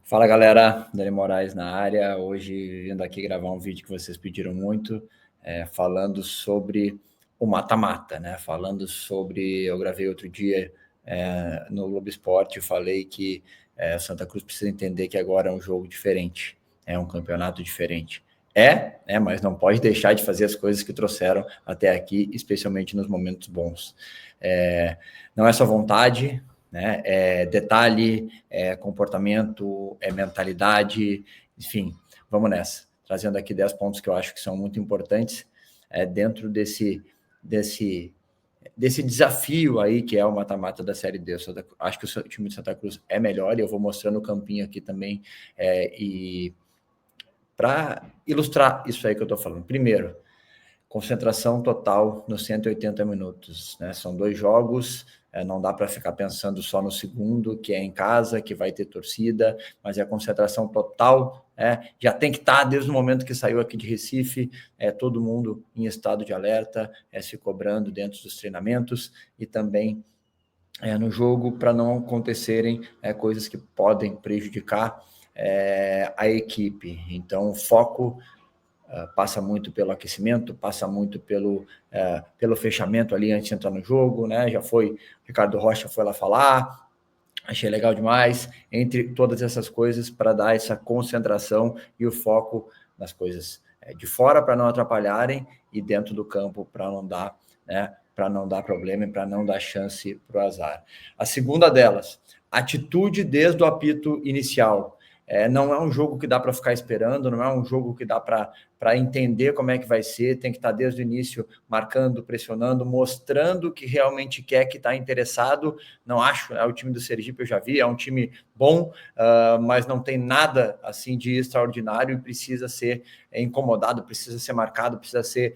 Fala galera, Dani Moraes na área, hoje vindo aqui gravar um vídeo que vocês pediram muito, falando sobre o mata-mata, né? Eu gravei outro dia no Globo Esporte, eu falei que Santa Cruz precisa entender que agora é um jogo diferente, é um campeonato diferente. Mas não pode deixar de fazer as coisas que trouxeram até aqui, especialmente nos momentos bons. Não é só vontade, né? É detalhe, é comportamento, é mentalidade, enfim, vamos nessa. Trazendo aqui 10 pontos que eu acho que são muito importantes dentro desse desafio aí que é o mata-mata da Série D. Acho que o time de Santa Cruz é melhor e eu vou mostrando o campinho aqui também e para ilustrar isso aí que eu estou falando. Primeiro, concentração total nos 180 minutos, né? São 2 jogos, não dá para ficar pensando só no segundo, que é em casa, que vai ter torcida, mas é a concentração total, já tem que estar desde o momento que saiu aqui de Recife, todo mundo em estado de alerta, se cobrando dentro dos treinamentos e também no jogo para não acontecerem coisas que podem prejudicar a equipe. Então, o foco passa muito pelo aquecimento, passa muito pelo fechamento ali antes de entrar no jogo, né? Já foi, o Ricardo Rocha foi lá falar, achei legal demais, entre todas essas coisas, para dar essa concentração e o foco nas coisas de fora para não atrapalharem e dentro do campo para não dar, né? Para não dar problema e para não dar chance para o azar. A segunda delas, atitude desde o apito inicial. Não é um jogo que dá para ficar esperando, não é um jogo que dá para entender como é que vai ser, tem que estar desde o início marcando, pressionando, mostrando que realmente quer, que está interessado. Não acho, o time do Sergipe eu já vi, é um time bom, mas não tem nada assim de extraordinário e precisa ser incomodado, precisa ser marcado, precisa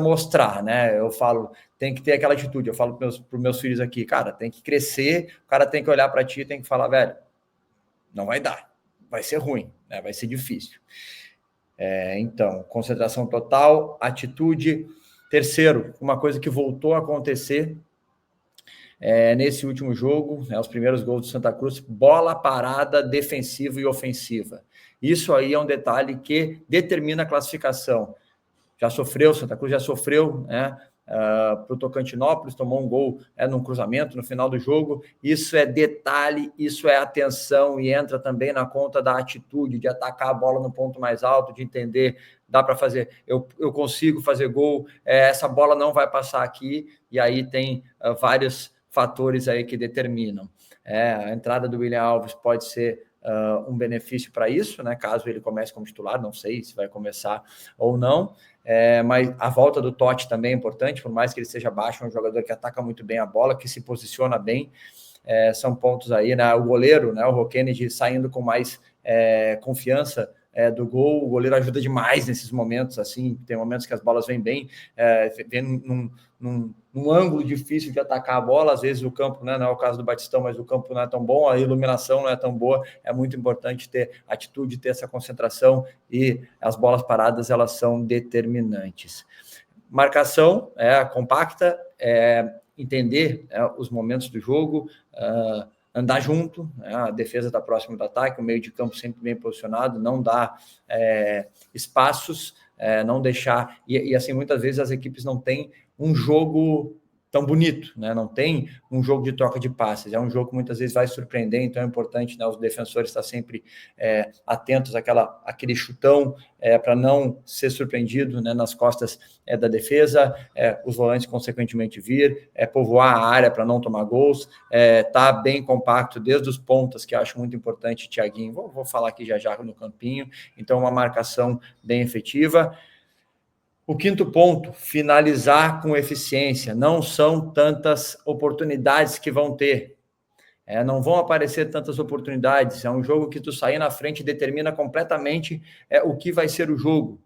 mostrar, né? Eu falo, tem que ter aquela atitude, eu falo para os meus filhos aqui, cara, tem que crescer, o cara tem que olhar para ti, tem que falar, velho, não vai dar, vai ser ruim, né? Vai ser difícil. Então, concentração total, atitude. Terceiro, uma coisa que voltou a acontecer nesse último jogo, os primeiros gols do Santa Cruz, bola parada defensiva e ofensiva. Isso aí é um detalhe que determina a classificação. Santa Cruz já sofreu, né? Para o Tocantinópolis, tomou um gol num cruzamento no final do jogo. Isso é detalhe, isso é atenção e entra também na conta da atitude de atacar a bola no ponto mais alto, de entender, dá para fazer, eu consigo fazer gol, essa bola não vai passar aqui, e aí tem vários fatores aí que determinam. A entrada do William Alves pode ser um benefício para isso, né? Caso ele comece como titular, não sei se vai começar ou não. Mas a volta do Totti também é importante, por mais que ele seja baixo, é um jogador que ataca muito bem a bola, que se posiciona bem, são pontos aí, né? O goleiro, né? O Rô Kennedy saindo com mais confiança do gol, o goleiro ajuda demais nesses momentos, assim, tem momentos que as bolas vêm bem, vem num ângulo difícil de atacar a bola, às vezes o campo, né, não é o caso do Batistão, mas o campo não é tão bom, a iluminação não é tão boa, é muito importante ter atitude, ter essa concentração, e as bolas paradas, elas são determinantes. Marcação compacta, entender os momentos do jogo, andar junto, a defesa está próximo do ataque, o meio de campo sempre bem posicionado, não dar espaços, não deixar, e assim, muitas vezes as equipes não têm um jogo tão bonito, né? Não tem um jogo de troca de passes, é um jogo que muitas vezes vai surpreender, então é importante, né, os defensores estar sempre atentos àquele chutão para não ser surpreendido, né, nas costas da defesa, os volantes consequentemente vir, povoar a área para não tomar gols, tá bem compacto desde os pontas, que eu acho muito importante, Thiaguinho, vou falar aqui já no campinho, então uma marcação bem efetiva. O quinto ponto, finalizar com eficiência. Não são tantas oportunidades que vão ter. Não vão aparecer tantas oportunidades. É um jogo que tu sair na frente determina completamente o que vai ser o jogo.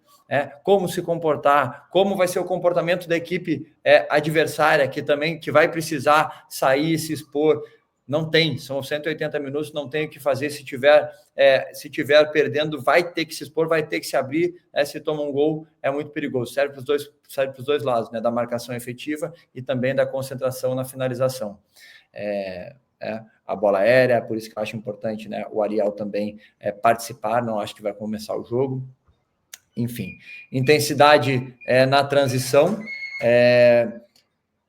Como se comportar, como vai ser o comportamento da equipe adversária, que vai precisar sair e se expor. Não tem, são 180 minutos, não tem o que fazer. Se tiver perdendo, vai ter que se expor, vai ter que se abrir. Se toma um gol, é muito perigoso. Serve para os dois lados, né? Da marcação efetiva e também da concentração na finalização. a bola aérea, por isso que eu acho importante, né, o Ariel também participar, não acho que vai começar o jogo. Enfim, intensidade na transição,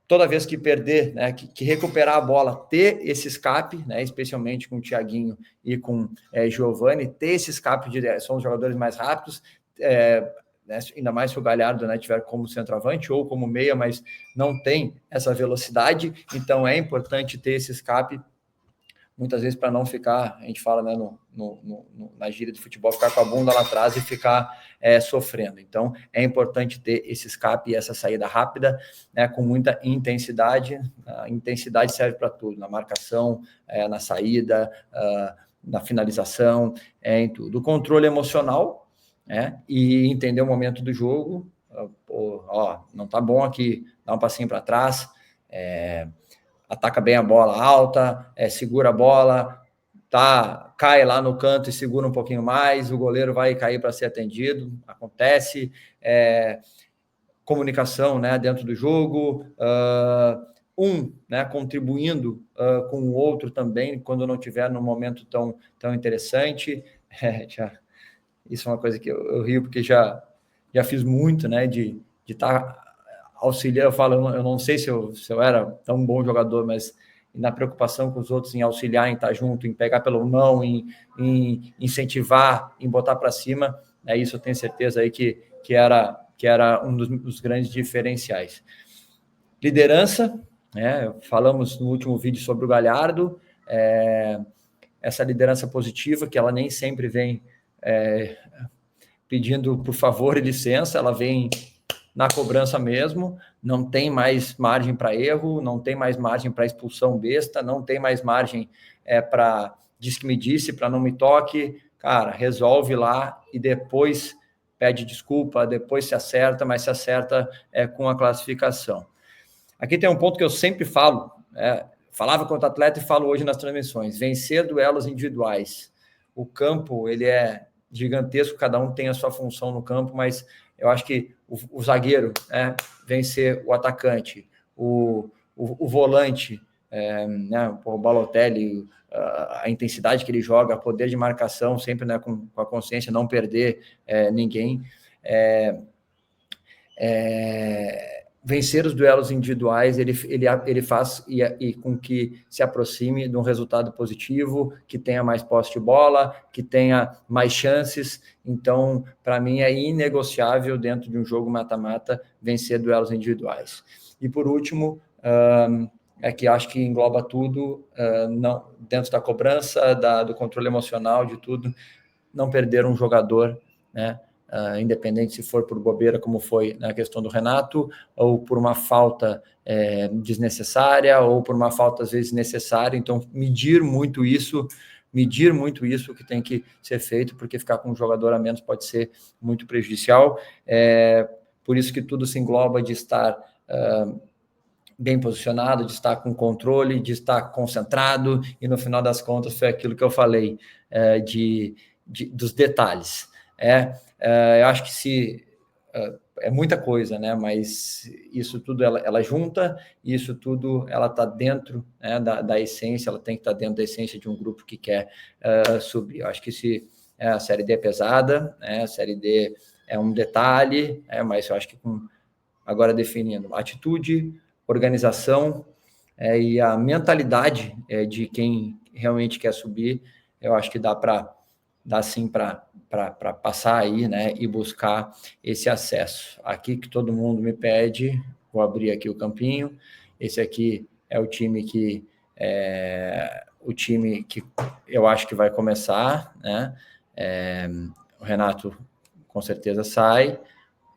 toda vez que perder, né, que recuperar a bola, ter esse escape, né, especialmente com o Thiaguinho e com Giovani, ter esse escape, são os jogadores mais rápidos, né, ainda mais se o Galhardo, né, tiver como centroavante ou como meia, mas não tem essa velocidade, então é importante ter esse escape, muitas vezes para não ficar, a gente fala, né, na gíria do futebol, ficar com a bunda lá atrás e ficar sofrendo. Então, é importante ter esse escape e essa saída rápida, né, com muita intensidade. A intensidade serve para tudo, na marcação, na saída, na finalização, em tudo. O controle emocional, e entender o momento do jogo, não tá bom aqui, dá um passinho para trás, ataca bem a bola alta, segura a bola, cai lá no canto e segura um pouquinho mais, o goleiro vai cair para ser atendido, acontece, comunicação, né, dentro do jogo, né, contribuindo com o outro também, quando não tiver num momento tão interessante, isso é uma coisa que eu rio, porque já fiz muito, né, de estar auxiliar. Eu falo, eu não sei se eu era tão bom jogador, mas na preocupação com os outros, em auxiliar, em estar junto, em pegar pela mão, em incentivar, em botar para cima, isso eu tenho certeza aí que era um dos grandes diferenciais. Liderança, né, falamos no último vídeo sobre o Galhardo, essa liderança positiva, que ela nem sempre vem pedindo por favor e licença, ela vem na cobrança mesmo, não tem mais margem para erro, não tem mais margem para expulsão besta, não tem mais margem para diz que me disse, para não me toque, cara, resolve lá e depois pede desculpa, depois se acerta, mas se acerta com a classificação. Aqui tem um ponto que eu sempre falo, falava contra o atleta e falo hoje nas transmissões, vencer duelos individuais. O campo, ele é gigantesco, cada um tem a sua função no campo, mas eu acho que o zagueiro vencer o atacante, o volante, né, o Balotelli, a intensidade que ele joga, poder de marcação, sempre, né, com a consciência, não perder ninguém, vencer os duelos individuais, ele faz e com que se aproxime de um resultado positivo, que tenha mais posse de bola, que tenha mais chances. Então, para mim, é inegociável dentro de um jogo mata-mata vencer duelos individuais. E por último, que acho que engloba tudo, não, dentro da cobrança, do controle emocional, de tudo, não perder um jogador, né? Independente se for por bobeira, como foi na questão do Renato, ou por uma falta desnecessária, ou por uma falta, às vezes, necessária. Então, medir muito isso que tem que ser feito, porque ficar com um jogador a menos pode ser muito prejudicial. Por isso que tudo se engloba de estar bem posicionado, de estar com controle, de estar concentrado, e no final das contas foi aquilo que eu falei, dos detalhes. Eu acho que é muita coisa, né? Mas isso tudo ela junta, e isso tudo ela está dentro, né, da essência, ela tem que estar dentro da essência de um grupo que quer subir. Eu acho que a Série D é pesada, né? A Série D é um detalhe, mas eu acho que agora definindo atitude, organização e a mentalidade de quem realmente quer subir, eu acho que dá sim para passar aí, né, e buscar esse acesso. Aqui que todo mundo me pede, vou abrir aqui o campinho, esse aqui é o time que eu acho que vai começar, né, o Renato com certeza sai,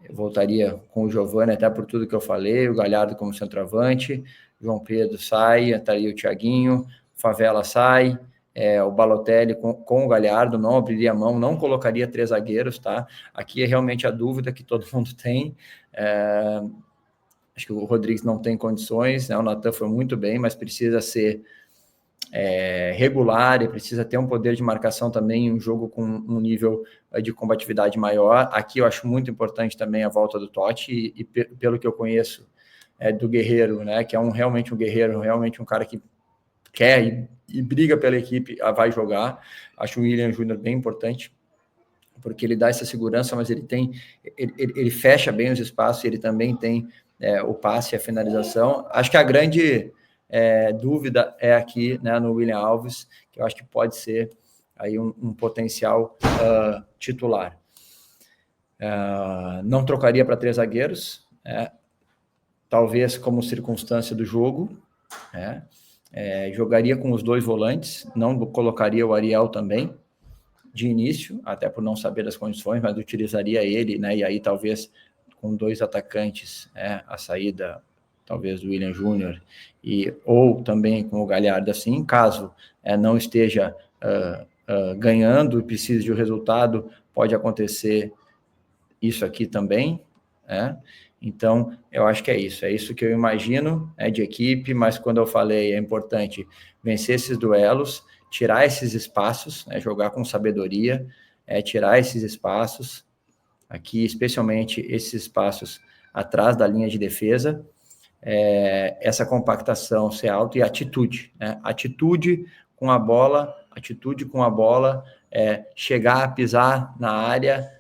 eu voltaria com o Giovani, até por tudo que eu falei, o Galhardo como centroavante, João Pedro sai, entraria o Thiaguinho, Favela sai, o Balotelli com o Galhardo, não abriria a mão, não colocaria 3 zagueiros, tá? Aqui é realmente a dúvida que todo mundo tem. Acho que o Rodrigues não tem condições, né? O Natan foi muito bem, mas precisa ser regular e precisa ter um poder de marcação também, um jogo com um nível de combatividade maior. Aqui eu acho muito importante também a volta do Totti, e pelo que eu conheço do Guerreiro, né, que é realmente um guerreiro, realmente um cara que quer e briga pela equipe, vai jogar. Acho o William Júnior bem importante, porque ele dá essa segurança, mas ele fecha bem os espaços, ele também tem o passe e a finalização. Acho que a grande dúvida é aqui, né, no William Alves, que eu acho que pode ser aí um potencial titular. Não trocaria para 3 zagueiros, talvez como circunstância do jogo, jogaria com os 2 volantes, não colocaria o Ariel também de início, até por não saber das condições, mas utilizaria ele, né? E aí talvez com 2 atacantes, a saída talvez do William Júnior, ou também com o Galhardo, assim, caso não esteja ganhando e precise de um resultado, pode acontecer isso aqui também, Então, eu acho que é isso que eu imagino de equipe, mas quando eu falei, é importante vencer esses duelos, tirar esses espaços, jogar com sabedoria, tirar esses espaços, aqui, especialmente esses espaços atrás da linha de defesa, essa compactação ser alta e atitude, atitude com a bola, chegar a pisar na área,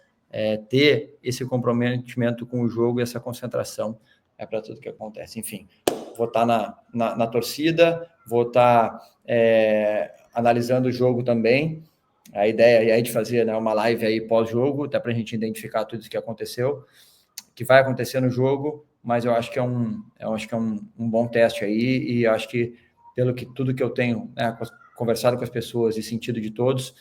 ter esse comprometimento com o jogo e essa concentração para tudo que acontece. Enfim, vou estar na torcida, vou estar analisando o jogo também. A ideia é de fazer uma live aí pós-jogo, até para a gente identificar tudo isso que aconteceu, que vai acontecer no jogo, mas eu acho que é um bom teste aí, e eu acho que tudo que eu tenho conversado com as pessoas e sentido de todos,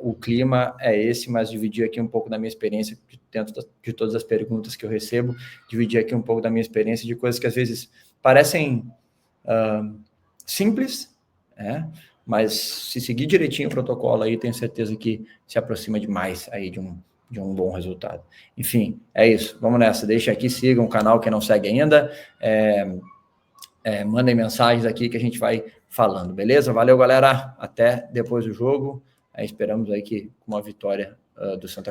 o clima é esse, mas dividir aqui um pouco da minha experiência dentro de todas as perguntas que eu recebo, dividir aqui um pouco da minha experiência de coisas que às vezes parecem simples, mas se seguir direitinho o protocolo aí, tenho certeza que se aproxima demais aí de um bom resultado. Enfim, é isso. Vamos nessa. Deixa aqui, sigam o canal quem não segue ainda. Mandem mensagens aqui que a gente vai falando, beleza? Valeu, galera. Até depois do jogo. Esperamos aí que com uma vitória do Santa